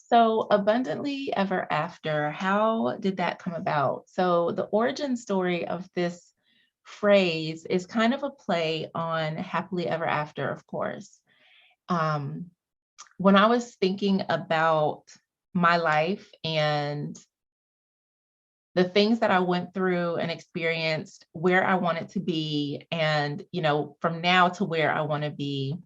So, abundantly ever after, how did that come about? So, the origin story of this phrase is kind of a play on happily ever after, of course. Um, when I was thinking about my life and the things that I went through and experienced, where I wanted to be, and from now to where I want to be,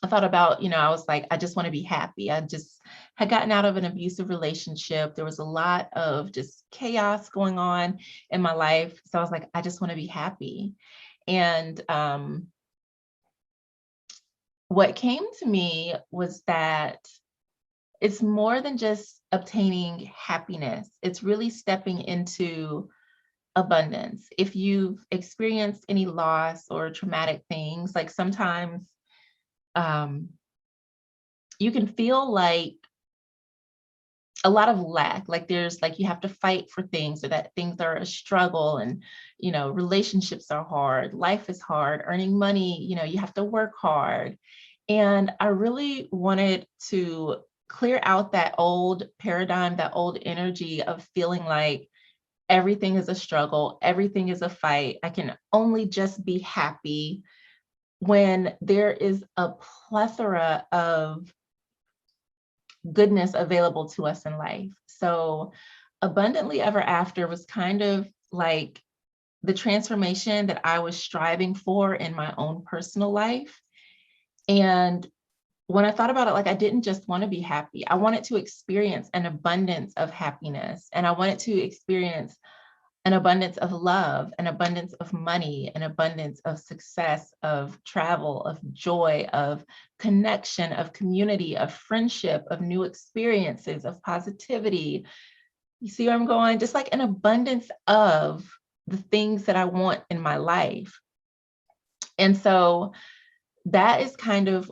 I thought about, I was like, I just want to be happy. I just had gotten out of an abusive relationship. There was a lot of just chaos going on in my life. So I was like, I just want to be happy. And what came to me was that it's more than just obtaining happiness, it's really stepping into abundance. If you've experienced any loss or traumatic things, like sometimes um, you can feel like a lot of lack, like there's like you have to fight for things or that things are a struggle, and relationships are hard, life is hard, earning money, you have to work hard. And I really wanted to clear out that old paradigm, that old energy of feeling like everything is a struggle, everything is a fight, I can only just be happy, when there is a plethora of goodness available to us in life. So, abundantly ever after was kind of like the transformation that I was striving for in my own personal life. And when I thought about it, like I didn't just want to be happy, I wanted to experience an abundance of happiness, and I wanted to experience an abundance of love, an abundance of money, an abundance of success, of travel, of joy, of connection, of community, of friendship, of new experiences, of positivity. You see where I'm going? Just like an abundance of the things that I want in my life. And so that is kind of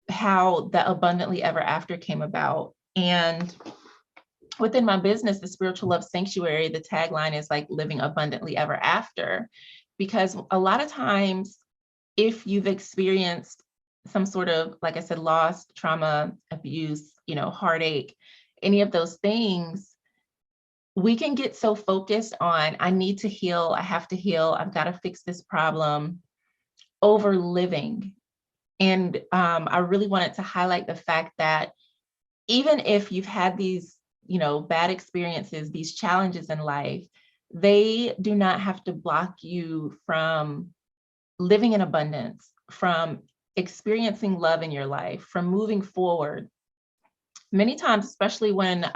how the abundantly ever after came about. And within my business, the Spiritual Love Sanctuary, the tagline is like living abundantly ever after, because a lot of times, if you've experienced some sort of, like I said, loss, trauma, abuse, heartache, any of those things, we can get so focused on, I need to heal, I have to heal, I've got to fix this problem, over living. And I really wanted to highlight the fact that even if you've had these bad experiences, these challenges in life, they do not have to block you from living in abundance, from experiencing love in your life, from moving forward. Many times, especially when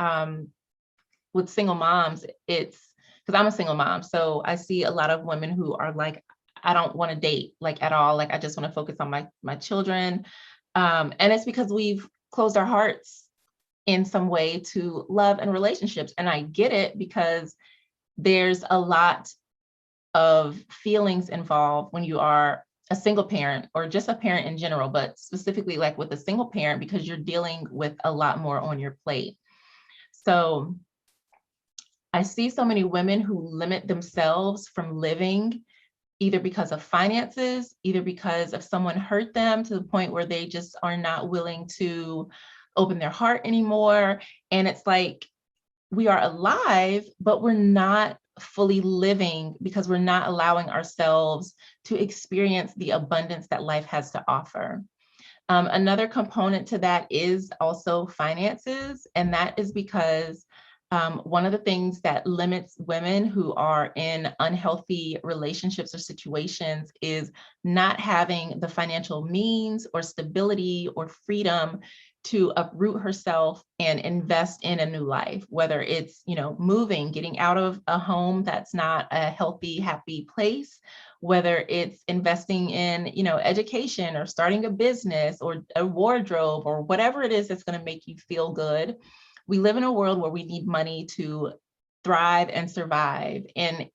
with single moms, it's because I'm a single mom. So I see a lot of women who are like, I don't want to date like at all. Like I just want to focus on my children. And it's because we've closed our hearts in some way to love and relationships. And I get it, because there's a lot of feelings involved when you are a single parent, or just a parent in general, but specifically like with a single parent, because you're dealing with a lot more on your plate. So I see so many women who limit themselves from living, either because of finances, either because of someone hurt them to the point where they just are not willing to open their heart anymore. And it's like, we are alive, but we're not fully living because we're not allowing ourselves to experience the abundance that life has to offer. Another component to that is also finances, and that is because one of the things that limits women who are in unhealthy relationships or situations is not having the financial means or stability or freedom to uproot herself and invest in a new life, whether it's, moving, getting out of a home that's not a healthy, happy place, whether it's investing in, education, or starting a business, or a wardrobe, or whatever it is that's going to make you feel good. We live in a world where we need money to thrive and survive. And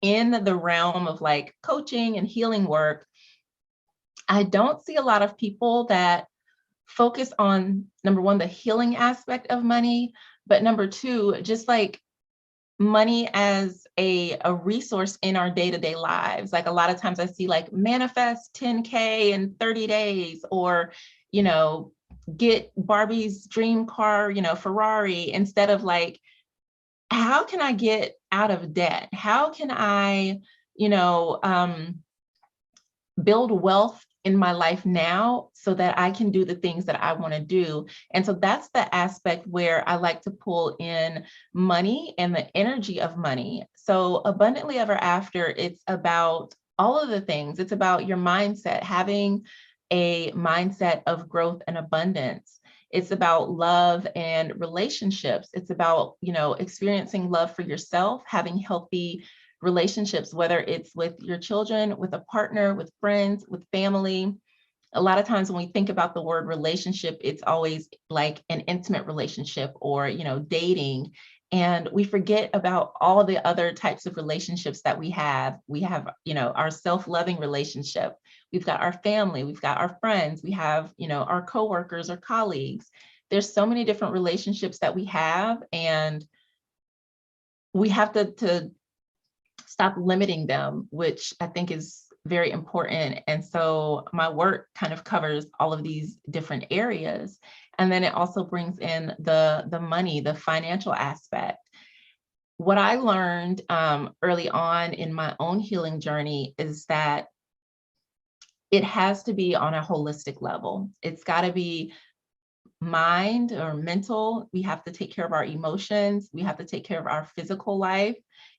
in the realm of like coaching and healing work, I don't see a lot of people that focus on, number one, the healing aspect of money, but number two, just like money as a resource in our day-to-day lives. Like a lot of times I see like manifest 10K in 30 days, or, get Barbie's dream car, Ferrari, instead of like, how can I get out of debt? How can I, you know, build wealth in my life now so that I can do the things that I want to do? And so that's the aspect where I like to pull in money and the energy of money. So abundantly ever after, it's about all of the things. It's about your mindset, having a mindset of growth and abundance. It's about love and relationships. It's about, experiencing love for yourself, having healthy relationships, whether it's with your children, with a partner, with friends, with family. A lot of times when we think about the word relationship, it's always like an intimate relationship or, dating. And we forget about all the other types of relationships that we have. We have, our self-loving relationship. We've got our family, we've got our friends, we have, our coworkers or colleagues. There's so many different relationships that we have, and we have to stop limiting them, which I think is very important. And so my work kind of covers all of these different areas. And then it also brings in the money, the financial aspect. What I learned early on in my own healing journey is that it has to be on a holistic level. It's got to be mind or mental. We have to take care of our emotions. We have to take care of our physical life.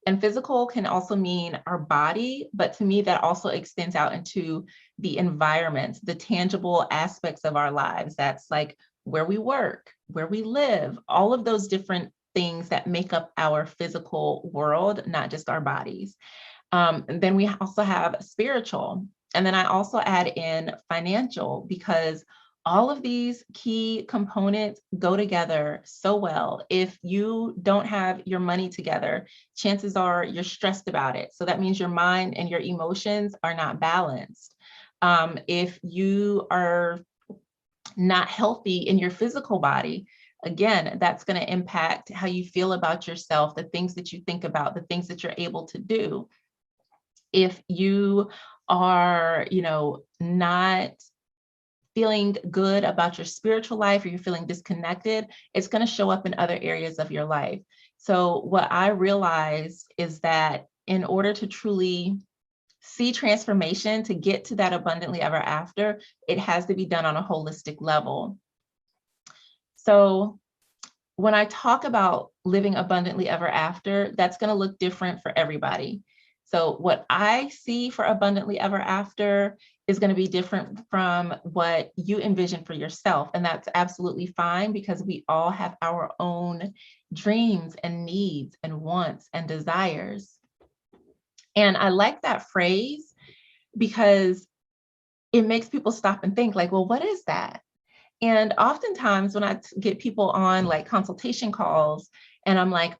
And physical can also mean our body, but to me, that also extends out into the environment, the tangible aspects of our lives. That's like where we work, where we live, all of those different things that make up our physical world, not just our bodies. And then we also have spiritual. And then I also add in financial, because all of these key components go together so well. If you don't have your money together, chances are you're stressed about it. So that means your mind and your emotions are not balanced. If you are not healthy in your physical body, again, that's going to impact how you feel about yourself, the things that you think about, the things that you're able to do. If you are, not feeling good about your spiritual life, or you're feeling disconnected, it's going to show up in other areas of your life. So what I realized is that in order to truly see transformation, to get to that abundantly ever after, it has to be done on a holistic level. So when I talk about living abundantly ever after, that's going to look different for everybody. So what I see for abundantly ever after is going to be different from what you envision for yourself. And that's absolutely fine, because we all have our own dreams and needs and wants and desires. And I like that phrase because it makes people stop and think like, well, what is that? And oftentimes when I get people on like consultation calls and I'm like,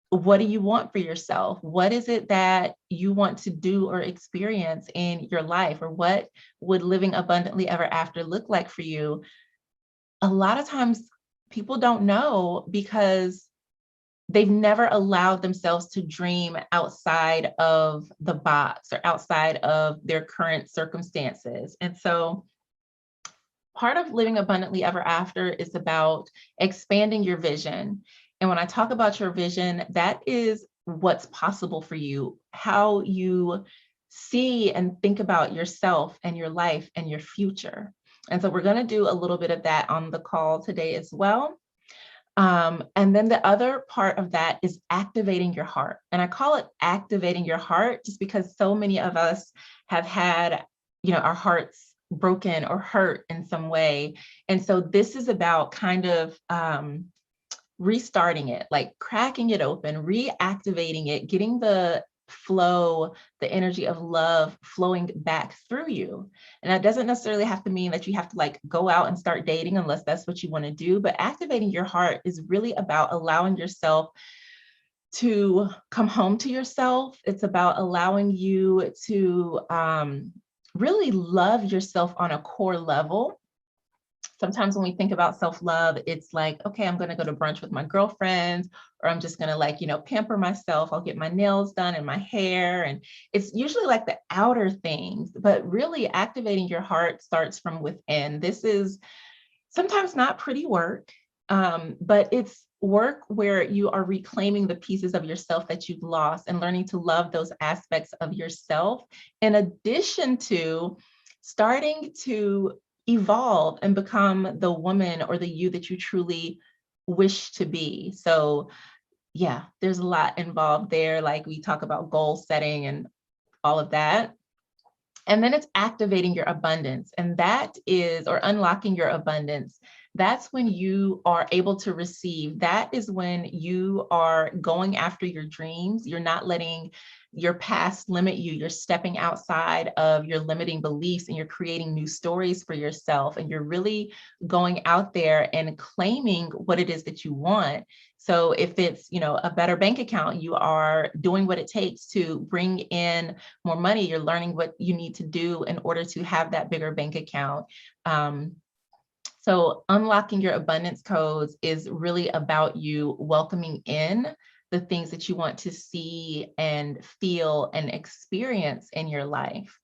what do you want for yourself? What is it that you want to do or experience in your life? Or what would living abundantly ever after look like for you? A lot of times people don't know, because they've never allowed themselves to dream outside of the box or outside of their current circumstances. And so part of living abundantly ever after is about expanding your vision. And when I talk about your vision, that is what's possible for you, how you see and think about yourself and your life and your future. And so we're going to do a little bit of that on the call today as well. And then the other part of that is activating your heart. And I call it activating your heart just because so many of us have had, our hearts broken or hurt in some way. And so this is about kind of restarting it, like cracking it open, reactivating it, getting the flow, the energy of love flowing back through you. And that doesn't necessarily have to mean that you have to like go out and start dating unless that's what you want to do. But activating your heart is really about allowing yourself to come home to yourself. It's about allowing you to really love yourself on a core level. Sometimes when we think about self-love, it's like, okay, I'm going to go to brunch with my girlfriends, or I'm just going to like, pamper myself. I'll get my nails done and my hair. And it's usually like the outer things, but really activating your heart starts from within. This is Sometimes not pretty work, but it's work where you are reclaiming the pieces of yourself that you've lost and learning to love those aspects of yourself, in addition to starting to evolve and become the woman or the you that you truly wish to be. So, yeah, there's a lot involved there. Like we talk about goal setting and all of that. And then it's activating your abundance. And that is, or unlocking your abundance. That's when you are able to receive. That is when you are going after your dreams. You're not letting your past limit you. You're stepping outside of your limiting beliefs and you're creating new stories for yourself. And you're really going out there and claiming what it is that you want. So if it's, a better bank account, you are doing what it takes to bring in more money. You're learning what you need to do in order to have that bigger bank account. So unlocking your abundance codes is really about you welcoming in the things that you want to see and feel and experience in your life.